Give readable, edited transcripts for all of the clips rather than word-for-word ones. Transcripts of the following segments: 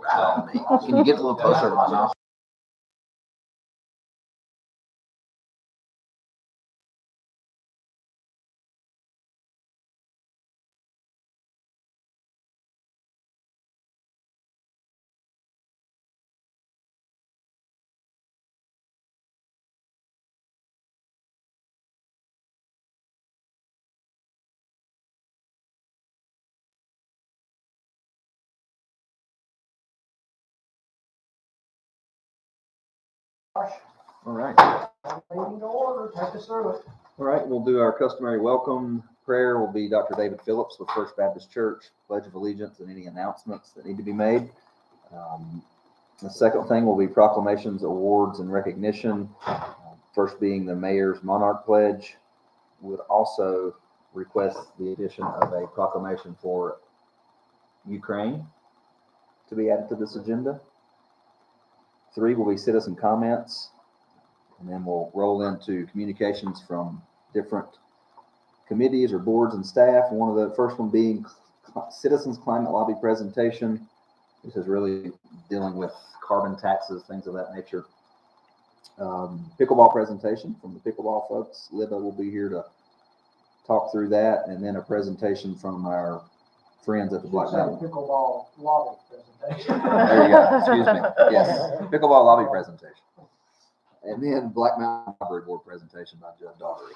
right on me. Can you get a little closer to my mouth? All right. Meeting to order, take us through it. All right, we'll do our customary welcome prayer. Will be Dr. David Phillips with First Baptist Church, Pledge of Allegiance, and any announcements that need to be made. The second thing will be proclamations, awards, and recognition. First being the Mayor's Monarch Pledge. Would also request the addition of a proclamation for Ukraine to be added to this agenda. 3 will be citizen comments, and then we'll roll into communications from different committees or boards and staff. One of the first one being Citizens Climate Lobby presentation. This is really dealing with carbon taxes, things of that nature. Pickleball presentation from the pickleball folks. Libba will be here to talk through that, and then a presentation from our friends at the Black Mountain. Pickleball lobby presentation. There you go. Excuse me. Yes, pickleball lobby presentation. And then Black Mountain Library Board presentation by Judd Daugherty.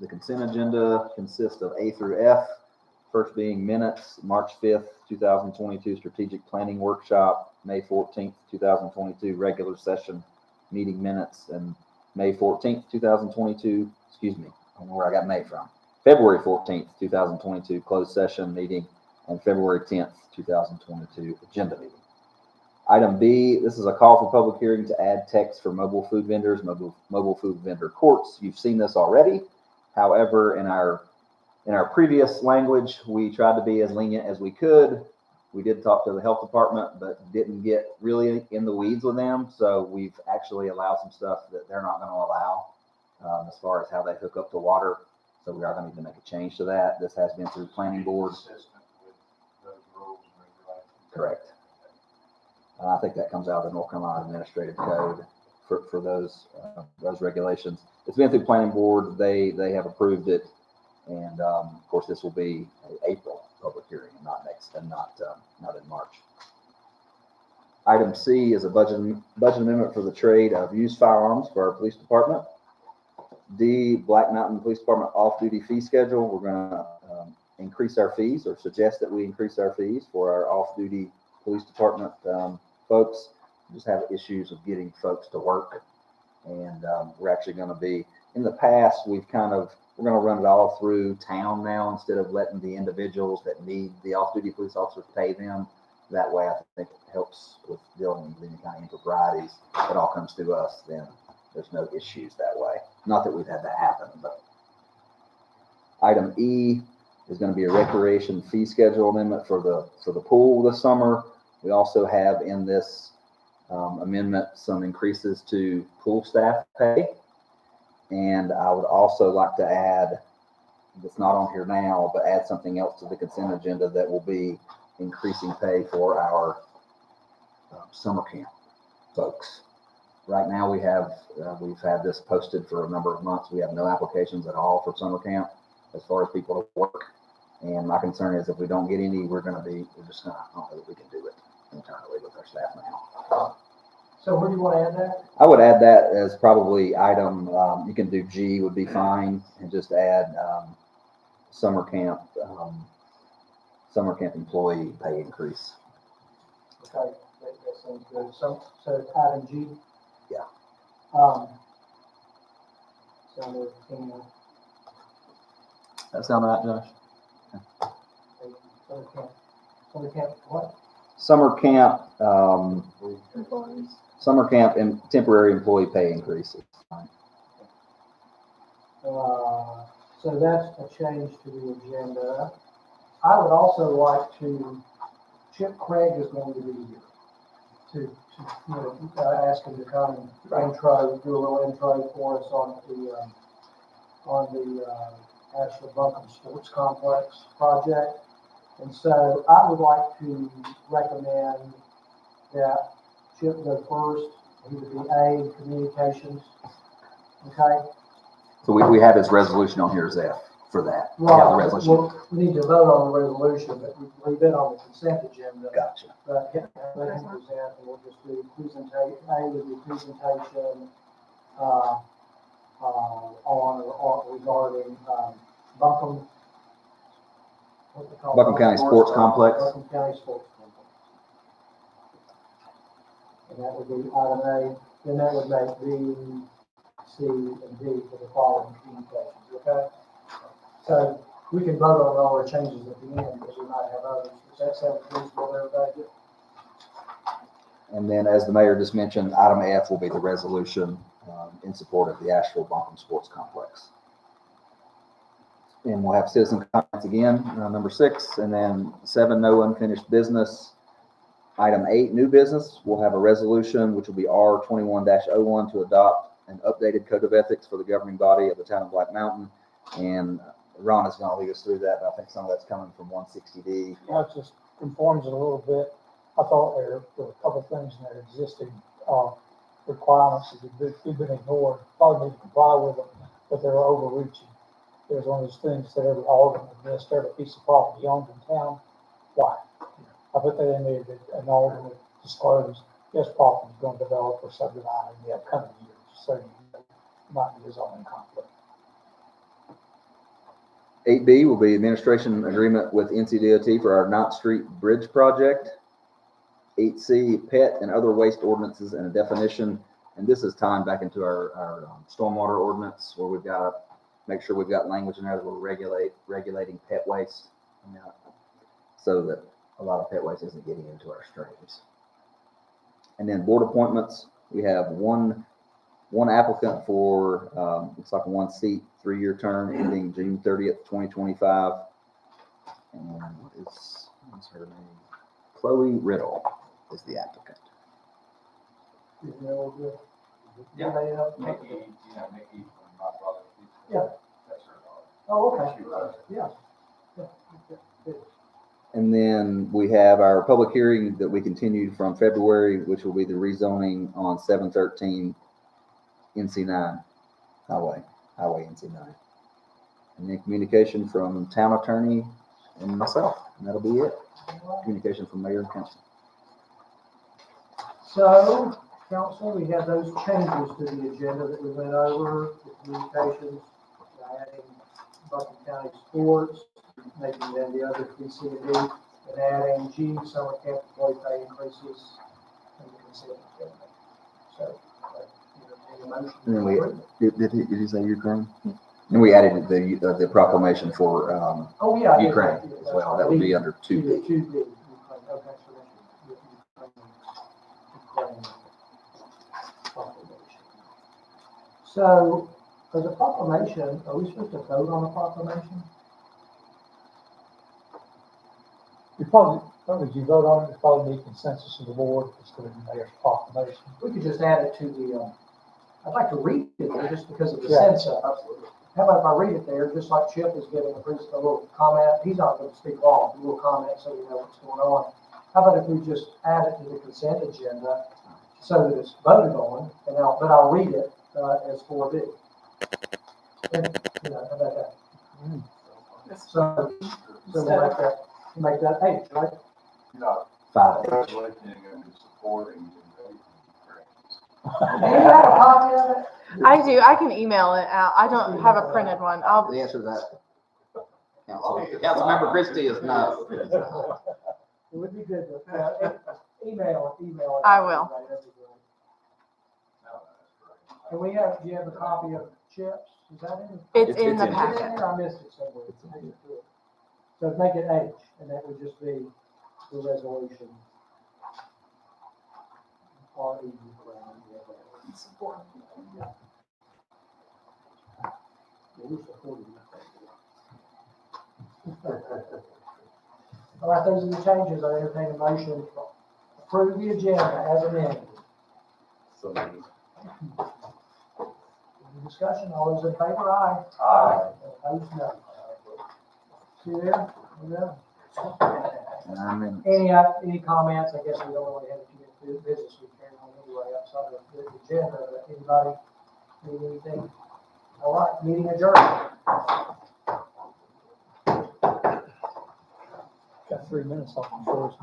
The consent agenda consists of A through F. First being minutes, March 5th, 2022 strategic planning workshop, May 14th, 2022 regular session meeting minutes, and May 14th, 2022, excuse me, I don't know where I got May from. February 14th, 2022 closed session meeting, and February 10th, 2022 agenda meeting. Item B, this is a call for public hearing to add text for mobile food vendors, mobile food vendor courts. You've seen this already. However, in our previous language, we tried to be as lenient as we could. We did talk to the health department, but didn't get really in the weeds with them. So we've actually allowed some stuff that they're not going to allow as far as how they hook up to water. So we are going to need to make a change to that. This has been through planning board. Correct. I think that comes out of the North Carolina Administrative Code for those regulations. It's been through planning board. They have approved it, and of course this will be an April public hearing, and not in March. Item C is a budget amendment for the trade of used firearms for our police department. D, Black Mountain Police Department off-duty fee schedule. We're going to increase our fees, or suggest that we increase our fees for our off-duty police department folks. We just have issues of getting folks to work, and we're actually going to be, in the past, we're going to run it all through town now instead of letting the individuals that need the off-duty police officers pay them. That way, I think it helps with dealing with any kind of improprieties. If it all comes to us, then there's no issues that way. Not that we've had that happen, but item E is going to be a recreation fee schedule amendment for the pool this summer. We also have in this amendment some increases to pool staff pay. And I would also like to add, it's not on here now, but add something else to the consent agenda that will be increasing pay for our summer camp folks. Right now we've had this posted for a number of months. We have no applications at all for summer camp as far as people to work. And my concern is if we don't get any, we're just gonna, I don't know that we can do it internally with our staff now. So where do you want to add that? I would add that as probably item, you can do G would be fine, and just add summer camp employee pay increase. Okay, that sounds good. So item G. Yeah. That sound right, Josh? Summer camp what? Summer camp and temporary employee pay increases. So that's a change to the agenda. I would also like to, Chip Craig is going to be here to ask him to come and do a little intro for us on the Ashland Buncombe Sports Complex project. And so I would like to recommend that Chip go first. He would be A, communications. Okay? So we have his resolution on here as F for that. We have the resolution. Well, we need to vote on the resolution, but we leave it on the consent agenda. Gotcha. But let him present, and we'll just do presentation, A would be presentation, on or regarding, Buncombe. What they call it? Buncombe County Sports Complex. Buncombe County Sports Complex. And that would be item A, then that would make B, C, and D for the following communications, okay? So we can vote on all the changes at the end, because we might have others. Does that sound reasonable to everybody? And then, as the mayor just mentioned, item F will be the resolution in support of the Asheville Buncombe Sports Complex. And we'll have citizen comments again, number 6, and then 7, no unfinished business. Item 8, new business, we'll have a resolution, which will be R 21-01, to adopt an updated code of ethics for the governing body of the town of Black Mountain. And Ron is going to lead us through that, but I think some of that's coming from 160D. Yeah, it just conforms it a little bit. I thought there were a couple of things in their existing requirements that have been ignored, probably need to comply with them, but they're overreaching. There's one of those things that every alderman administered a piece of property owned in town. Why? I put that in there that an alderman disclosed this property is going to develop or subdivide in the upcoming years, so you might be a zoning conflict. 8B will be administration agreement with NCDOT for our Knott Street Bridge project. 8C, pet and other waste ordinances and a definition. And this is tying back into our stormwater ordinance, where we've got to make sure we've got language in there that will regulating pet waste, so that a lot of pet waste isn't getting into our streams. And then board appointments, we have one applicant for, looks like 1 seat, 3-year term ending June 30th, 2025. And what's her name? Chloe Riddle is the applicant. Is that all good? Yeah. Mickey, Mickey from my brother. Yeah. That's her daughter. Oh, okay. She was. Yeah. Good. And then we have our public hearing that we continued from February, which will be the rezoning on 713 NC9 highway NC9. And then communication from town attorney and myself, and that'll be it. Communication from mayor and council. So, council, we have those changes to the agenda that we went over, the communications, adding Buncombe County Sports, making them the other B, C, and D, and adding G, summer camp employee pay increases, and the consent agenda. So, entertain a motion. And then did he say Ukraine? And we added the proclamation for Oh, yeah. I did. Ukraine as well. That would be under 2B. 2B. Ukraine. Okay, so that's Ukraine proclamation. So, for the proclamation, are we supposed to vote on the proclamation? You probably, if you vote on it, it's probably need consensus of the board instead of the mayor's proclamation. We could just add it to the, I'd like to read it there just because of the Yeah. sense of it. Absolutely. How about if I read it there, just like Chip is giving a little comment, he's not going to speak long, a little comment so we know what's going on. How about if we just add it to the consent agenda so that it's voted on, and I'll read it as 4B. And, how about that? So we'll make that H, right? No, 5H. congratulations and supporting. Do you have a copy of it? I do. I can email it out. I don't have a printed one. I'll. The answer to that, Councilmember Christie, is no. It would be good to, email it. I will. And do you have a copy of Chip's? Is that in? It's in the in. packet. I missed it somewhere. So make it H, and that would just be the resolution. R-E, All right, those are the changes. I entertain a motion to approve the agenda as amended. So, Any discussion? All those in favor, aye. Aye. Opposed, no. See there? And I mean, Any comments? I guess we don't really have to do business with carrying on anyway outside of the agenda. Anybody need anything? All right, meeting adjourned. Got 3 minutes off the first.